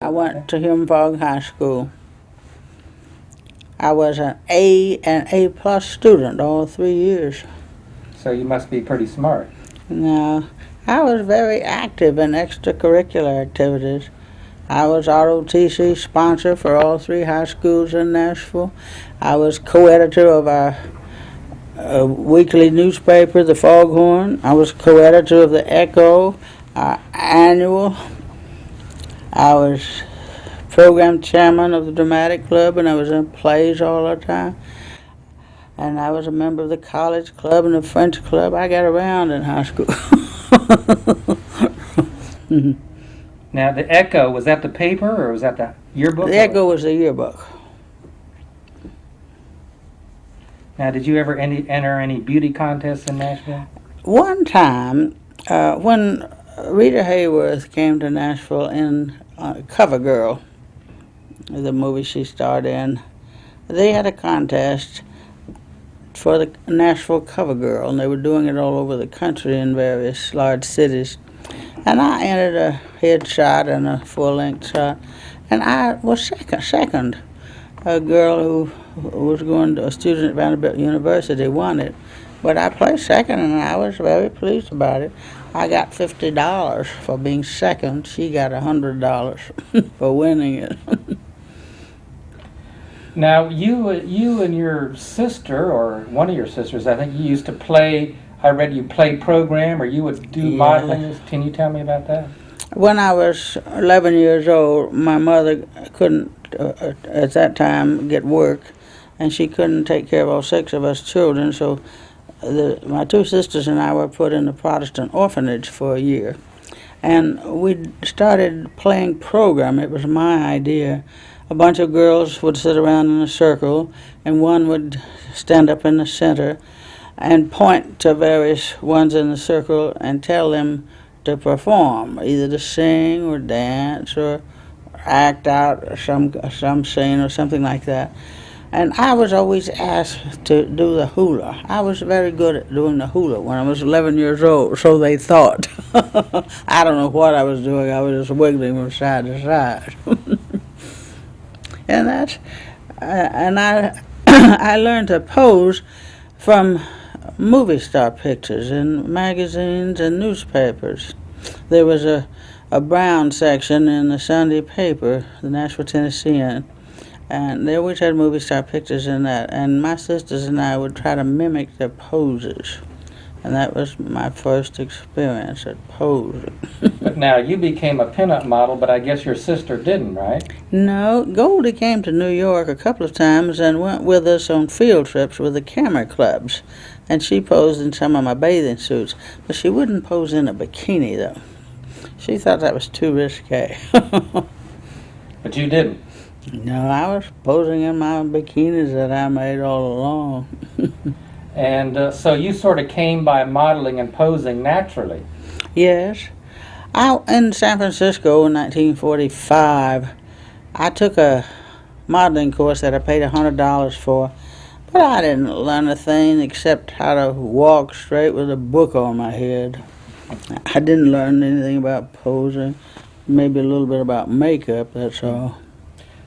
I went to Hume High School. I was an A and A plus student all 3 years. So you must be pretty smart. Now, I was very active in extracurricular activities. I was ROTC sponsor for all three high schools in Nashville. I was co-editor of our weekly newspaper, The Foghorn. I was co-editor of The Echo, our annual. I was program chairman of the dramatic club, and I was in plays all the time. And I was a member of the college club and the French club. I got around in high school. Now, the Echo, was that the paper or was that the yearbook? The Echo was the yearbook. Now, did you ever enter any beauty contests in Nashville? One time, when Rita Hayworth came to Nashville in CoverGirl, the movie she starred in, they had a contest for the Nashville CoverGirl, and they were doing it all over the country in various large cities. And I entered a headshot and a full-length shot, and I was second. A girl who was going to a student at Vanderbilt University won it, but I placed second, and I was very pleased about it. I got $50 for being second. She got $100 for winning it. Now, you and your sister, or one of your sisters, I think you used to play, I read you played program, or you would do modeling. Can you tell me about that? When I was 11 years old, my mother couldn't, at that time, get work, and she couldn't take care of all six of us children, so my two sisters and I were put in a Protestant orphanage for a year. And we started playing program. It was my idea. A bunch of girls would sit around in a circle, and one would stand up in the center and point to various ones in the circle and tell them to perform, either to sing or dance or act out some scene or something like that. And I was always asked to do the hula. I was very good at doing the hula when I was 11 years old, so they thought. I don't know what I was doing. I was just wiggling from side to side. And I I learned to pose from movie star pictures in magazines and newspapers. There was a brown section in the Sunday paper, the Nashville Tennessean, and they always had movie star pictures in that. And my sisters and I would try to mimic their poses. And that was my first experience at posing. But now, you became a pinup model, but I guess your sister didn't, right? No, Goldie came to New York a couple of times and went with us on field trips with the camera clubs. And she posed in some of my bathing suits. But she wouldn't pose in a bikini, though. She thought that was too risque. But you didn't. No, I was posing in my bikinis that I made all along. And so you sort of came by modeling and posing naturally. Yes. In San Francisco in 1945, I took a modeling course that I paid $100 for, but I didn't learn a thing except how to walk straight with a book on my head. I didn't learn anything about posing, maybe a little bit about makeup, that's all.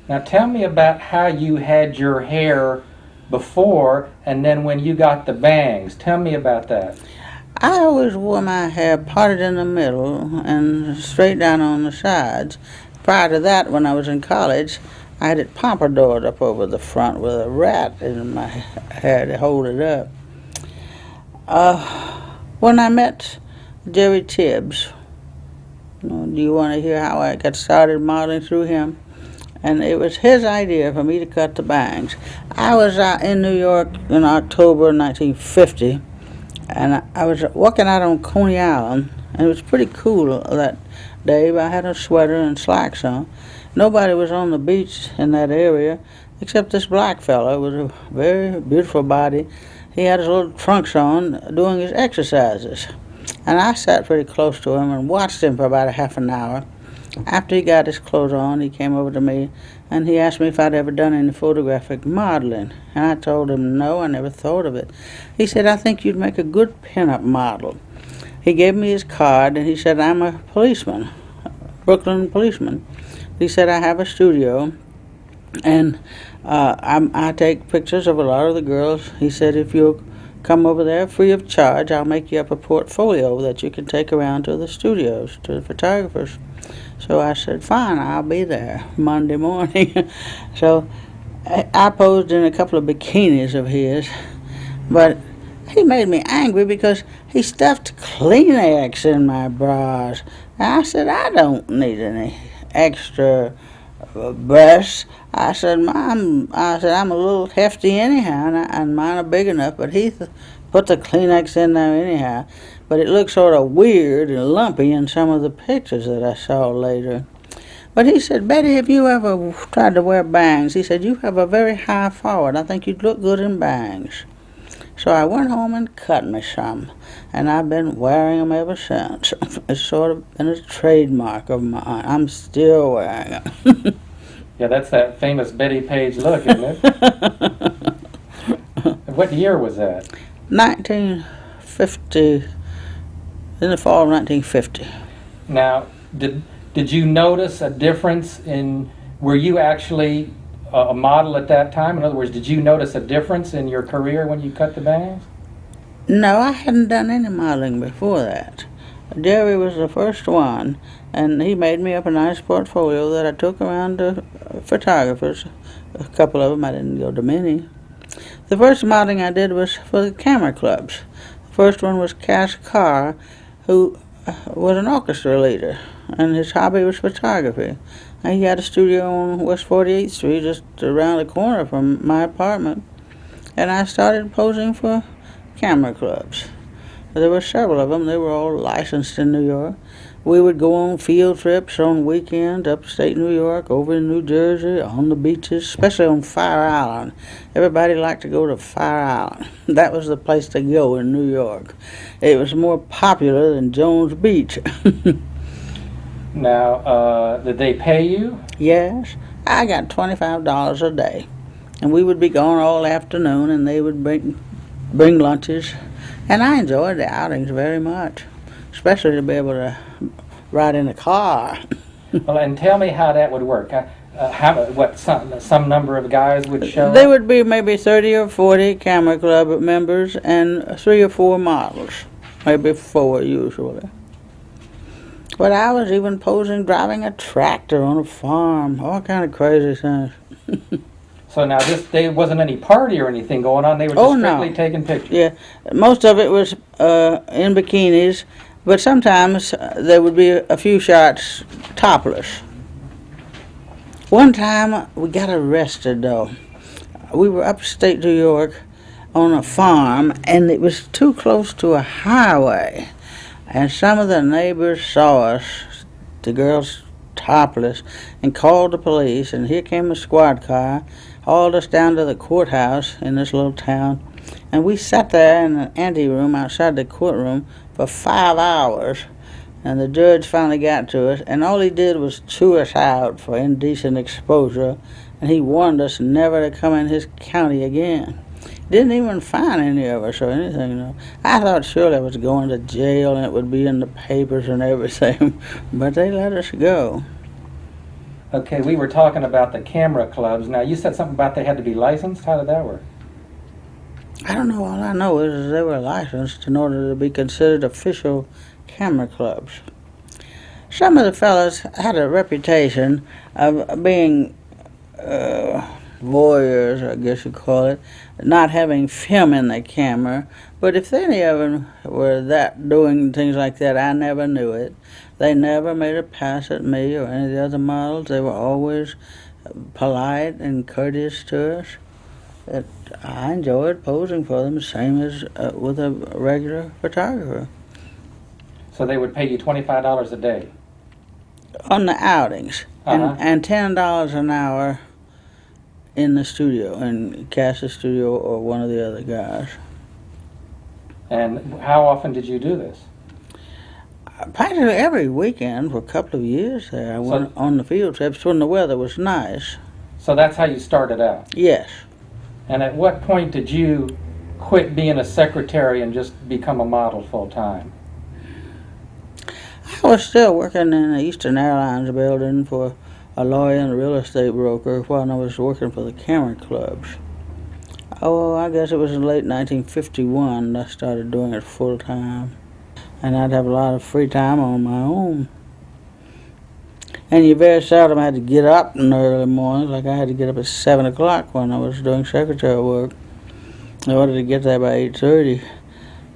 Now tell me about how you had your hair before and then when you got the bangs. Tell me about that. I always wore my hair parted in the middle and straight down on the sides. Prior to that, when I was in college, I had it pompadoured up over the front with a rat in my hair to hold it up. When I met Jerry Tibbs, do you want to hear how I got started modeling through him? And it was his idea for me to cut the bangs. I was out in New York in October 1950, and I was walking out on Coney Island, and it was pretty cool that day, but I had a sweater and slacks on. Nobody was on the beach in that area except this black fellow with a very beautiful body. He had his little trunks on doing his exercises. And I sat pretty close to him and watched him for about a half an hour. After he got his clothes on, he came over to me and he asked me if I'd ever done any photographic modeling. And I told him no, I never thought of it. He said, I think you'd make a good pinup model. He gave me his card and he said, I'm a policeman, Brooklyn policeman. He said, I have a studio, and I take pictures of a lot of the girls. He said, if you'll come over there free of charge, I'll make you up a portfolio that you can take around to the studios, to the photographers. So I said, fine, I'll be there Monday morning. So I posed in a couple of bikinis of his, but he made me angry because he stuffed Kleenex in my bras. And I said, I don't need any extra breasts. I said, I'm a little hefty anyhow, and mine are big enough, but he put the Kleenex in there anyhow. But it looked sort of weird and lumpy in some of the pictures that I saw later. But he said, Betty, have you ever tried to wear bangs? He said, you have a very high forehead. I think you'd look good in bangs. So I went home and cut me some, and I've been wearing them ever since. It's sort of been a trademark of mine. I'm still wearing them. Yeah, that's that famous Bettie Page look, isn't it? What year was that? 1950, in the fall of 1950. Now, did you notice a difference in, were you actually a model at that time? In other words, did you notice a difference in your career when you cut the bangs? No, I hadn't done any modeling before that. Jerry was the first one, and he made me up a nice portfolio that I took around to photographers. A couple of them, I didn't go to many. The first modeling I did was for the camera clubs. The first one was Cass Carr, who was an orchestra leader, and his hobby was photography. And he had a studio on West 48th Street, just around the corner from my apartment. And I started posing for camera clubs. There were several of them. They were all licensed in New York. We would go on field trips on weekends, upstate New York, over in New Jersey, on the beaches, especially on Fire Island. Everybody liked to go to Fire Island. That was the place to go in New York. It was more popular than Jones Beach. Now, did they pay you? Yes, I got $25 a day. And we would be gone all afternoon, and they would bring lunches. And I enjoyed the outings very much, especially to be able to ride in a car. Well, and tell me how that would work. Some number of guys would show There up? would be maybe 30 or 40 camera club members and 3 or 4 models, maybe 4 usually. But I was even posing driving a tractor on a farm, all kind of crazy things. So now there wasn't any party or anything going on. They were just strictly taking pictures. Yeah, most of it was in bikinis, but sometimes there would be a few shots topless. One time we got arrested though. We were upstate New York on a farm, and it was too close to a highway. And some of the neighbors saw us, the girls topless, and called the police, and here came a squad car, hauled us down to the courthouse in this little town, and we sat there in an anteroom outside the courtroom for 5 hours, and the judge finally got to us, and all he did was chew us out for indecent exposure, and he warned us never to come in his county again. Didn't even fine any of us or anything. No. I thought surely I was going to jail and it would be in the papers and everything, but they let us go. Okay, we were talking about the camera clubs. Now, you said something about they had to be licensed. How did that work? I don't know. All I know is they were licensed in order to be considered official camera clubs. Some of the fellas had a reputation of being voyeurs, I guess you call it, not having film in their camera. But if any of them were doing things like that, I never knew it. They never made a pass at me or any of the other models. They were always polite and courteous to us. I enjoyed posing for them, same as with a regular photographer. So they would pay you $25 a day? On the outings, Uh-huh. and $10 an hour in the studio, in Cass's studio or one of the other guys. And how often did you do this? Practically every weekend for a couple of years there. I went on the field trips when the weather was nice. So that's how you started out? Yes. And at what point did you quit being a secretary and just become a model full time? I was still working in the Eastern Airlines building for a lawyer and a real estate broker while I was working for the camera clubs. Oh, I guess it was in late 1951 I started doing it full time. And I'd have a lot of free time on my own. And you very seldom had to get up in the early mornings, like I had to get up at 7 o'clock when I was doing secretary work in order to get there by 8:30.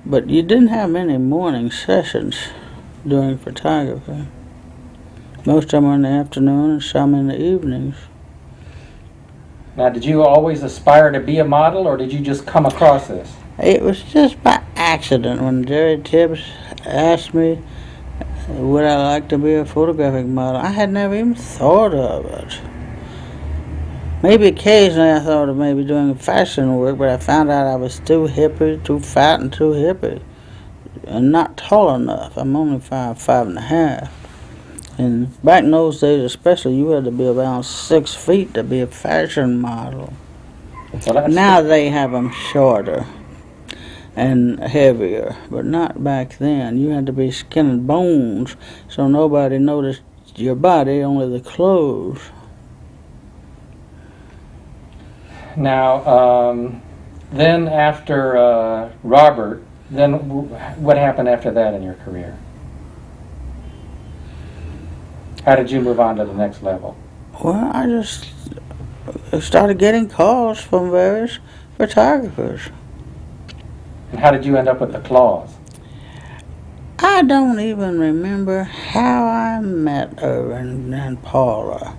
But you didn't have many morning sessions doing photography. Most of them were in the afternoon and some in the evenings. Now, did you always aspire to be a model, or did you just come across this? It was just by accident when Jerry Tibbs asked me would I like to be a photographic model. I had never even thought of it. Maybe occasionally I thought of maybe doing fashion work, but I found out I was too hippie, too fat and too hippie, and not tall enough. I'm only 5'5.5". And back in those days especially, you had to be around 6 feet to be a fashion model. Well, Now they have them shorter and heavier, but not back then. You had to be skin and bones, so nobody noticed your body, only the clothes. Now, then after Robert, then what happened after that in your career? How did you move on to the next level? Well, I just started getting calls from various photographers. And how did you end up with the claws? I don't even remember how I met Irvin and Paula.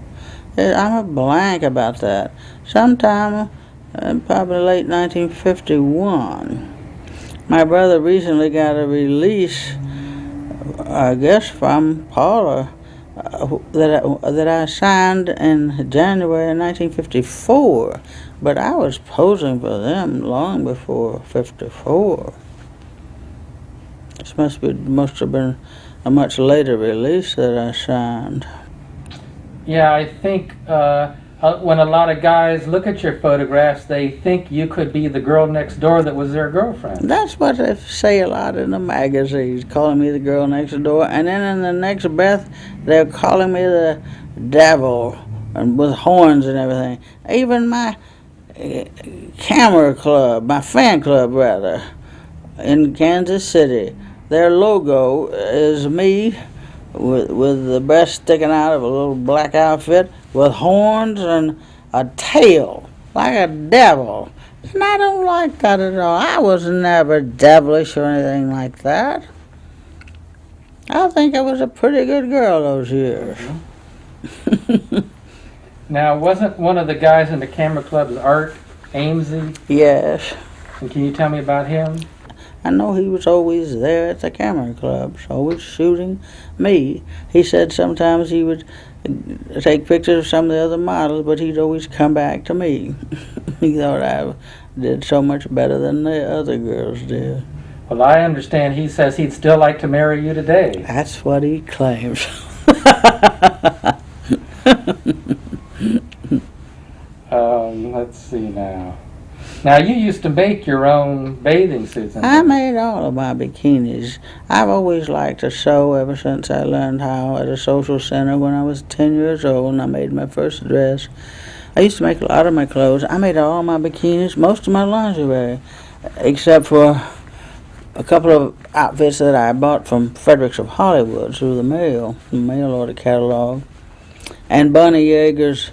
I'm a blank about that. Sometime, probably late 1951. My brother recently got a release, I guess, from Paula that I signed in January 1954. But I was posing for them long before '54. This must have been a much later release that I signed. Yeah, I think when a lot of guys look at your photographs, they think you could be the girl next door that was their girlfriend. That's what they say a lot in the magazines, calling me the girl next door. And then in the next breath, they're calling me the devil and with horns and everything. Even my camera club, my fan club rather, in Kansas City, their logo is me with the breast sticking out of a little black outfit with horns and a tail like a devil. And I don't like that at all. I was never devilish or anything like that. I think I was a pretty good girl those years. Now, wasn't one of the guys in the camera club's Art Amesy? Yes. And can you tell me about him? I know he was always there at the camera clubs, always shooting me. He said sometimes he would take pictures of some of the other models, but he'd always come back to me. He thought I did so much better than the other girls did. Well, I understand he says he'd still like to marry you today. That's what he claims. Let's see now. Now, you used to make your own bathing suits. I made all of my bikinis. I've always liked to sew ever since I learned how at a social center when I was 10 years old and I made my first dress. I used to make a lot of my clothes. I made all my bikinis, most of my lingerie, except for a couple of outfits that I bought from Fredericks of Hollywood through the mail order catalog, and Bunny Yeager's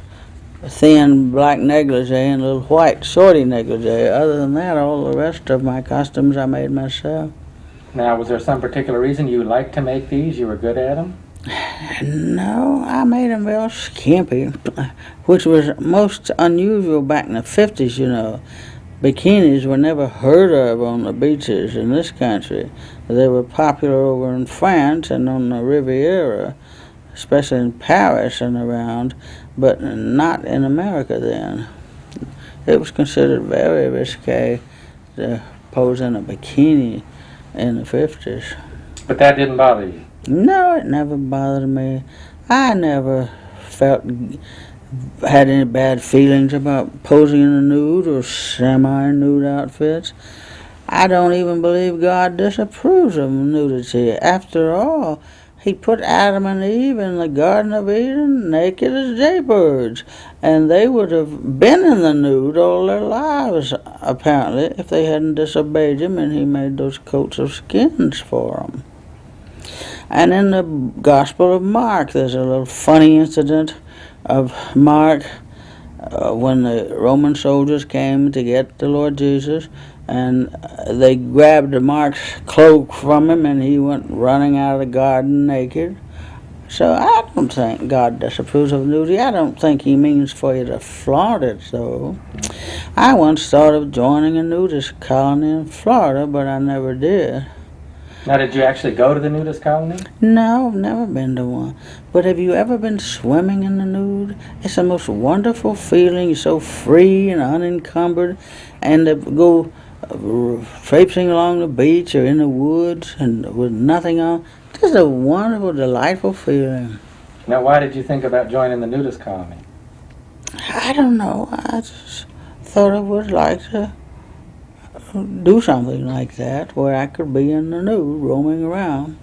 thin black negligee and a little white shorty negligee. Other than that, all the rest of my costumes I made myself. Now, was there some particular reason you liked to make these? You were good at them? No, I made them real skimpy, which was most unusual back in the 50s, you know. Bikinis were never heard of on the beaches in this country. They were popular over in France and on the Riviera, especially in Paris and around, but not in America then. It was considered very risque to pose in a bikini in the 50s. But that didn't bother you? No, it never bothered me. I never had any bad feelings about posing in a nude or semi-nude outfits. I don't even believe God disapproves of nudity. After all, He put Adam and Eve in the Garden of Eden naked as jaybirds, and they would have been in the nude all their lives, apparently, if they hadn't disobeyed him and he made those coats of skins for them. And in the Gospel of Mark, there's a little funny incident of Mark when the Roman soldiers came to get the Lord Jesus, and they grabbed Mark's cloak from him, and he went running out of the garden naked. So I don't think God disapproves of nudity. I don't think he means for you to flaunt it, though. I once thought of joining a nudist colony in Florida, but I never did. Now, did you actually go to the nudist colony? No, I've never been to one. But have you ever been swimming in the nude? It's the most wonderful feeling. You're so free and unencumbered. And to go traipsing along the beach or in the woods and with nothing on. Just a wonderful, delightful feeling. Now, why did you think about joining the nudist colony? I don't know. I just thought I would like to do something like that where I could be in the nude roaming around.